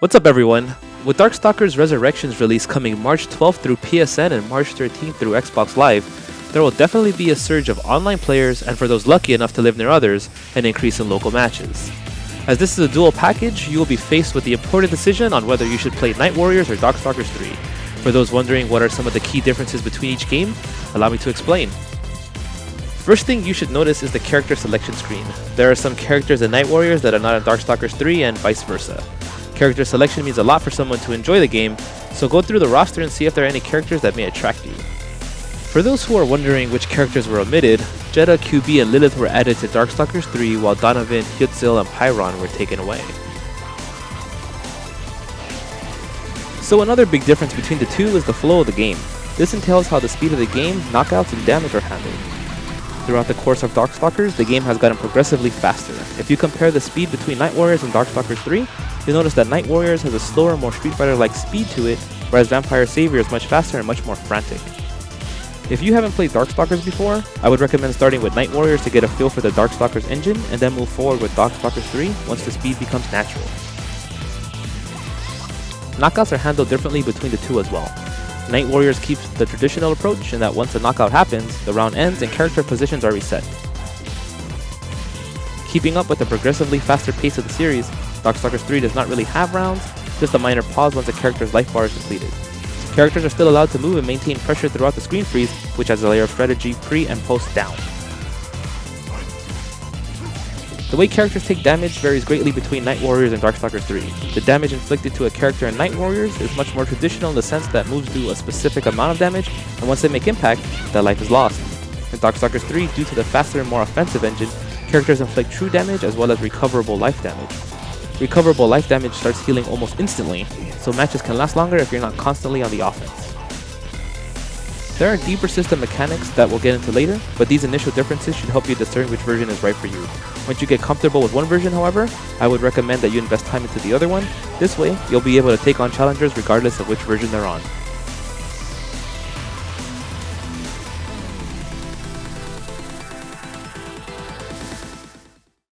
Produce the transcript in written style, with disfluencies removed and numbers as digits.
What's up everyone? With Darkstalkers Resurrection's release coming March 12th through PSN and March 13th through Xbox Live, there will definitely be a surge of online players and for those lucky enough to live near others, an increase in local matches. As this is a dual package, you will be faced with the important decision on whether you should play Night Warriors or Darkstalkers 3. For those wondering what are some of the key differences between each game, allow me to explain. First thing you should notice is the character selection screen. There are some characters in Night Warriors that are not in Darkstalkers 3 and vice versa. Character selection means a lot for someone to enjoy the game, so go through the roster and see if there are any characters that may attract you. For those who are wondering which characters were omitted, Jedha, QB, and Lilith were added to Darkstalkers 3 while Donovan, Hyutzil, and Pyron were taken away. So another big difference between the two is the flow of the game. This entails how the speed of the game, knockouts, and damage are handled. Throughout the course of Darkstalkers, the game has gotten progressively faster. If you compare the speed between Night Warriors and Darkstalkers 3, you'll notice that Night Warriors has a slower, more Street Fighter-like speed to it, whereas Vampire Savior is much faster and much more frantic. If you haven't played Darkstalkers before, I would recommend starting with Night Warriors to get a feel for the Darkstalkers engine, and then move forward with Darkstalkers 3 once the speed becomes natural. Knockouts are handled differently between the two as well. Night Warriors keeps the traditional approach in that once a knockout happens, the round ends and character positions are reset. Keeping up with the progressively faster pace of the series, Darkstalkers 3 does not really have rounds, just a minor pause once a character's life bar is depleted. Characters are still allowed to move and maintain pressure throughout the screen freeze, which has a layer of strategy pre and post down. The way characters take damage varies greatly between Night Warriors and Darkstalkers 3. The damage inflicted to a character in Night Warriors is much more traditional in the sense that moves do a specific amount of damage, and once they make impact, that life is lost. In Darkstalkers 3, due to the faster and more offensive engine, characters inflict true damage as well as recoverable life damage. Recoverable life damage starts healing almost instantly, so matches can last longer if you're not constantly on the offense. There are deeper system mechanics that we'll get into later, but these initial differences should help you discern which version is right for you. Once you get comfortable with one version, however, I would recommend that you invest time into the other one. This way, you'll be able to take on challengers regardless of which version they're on.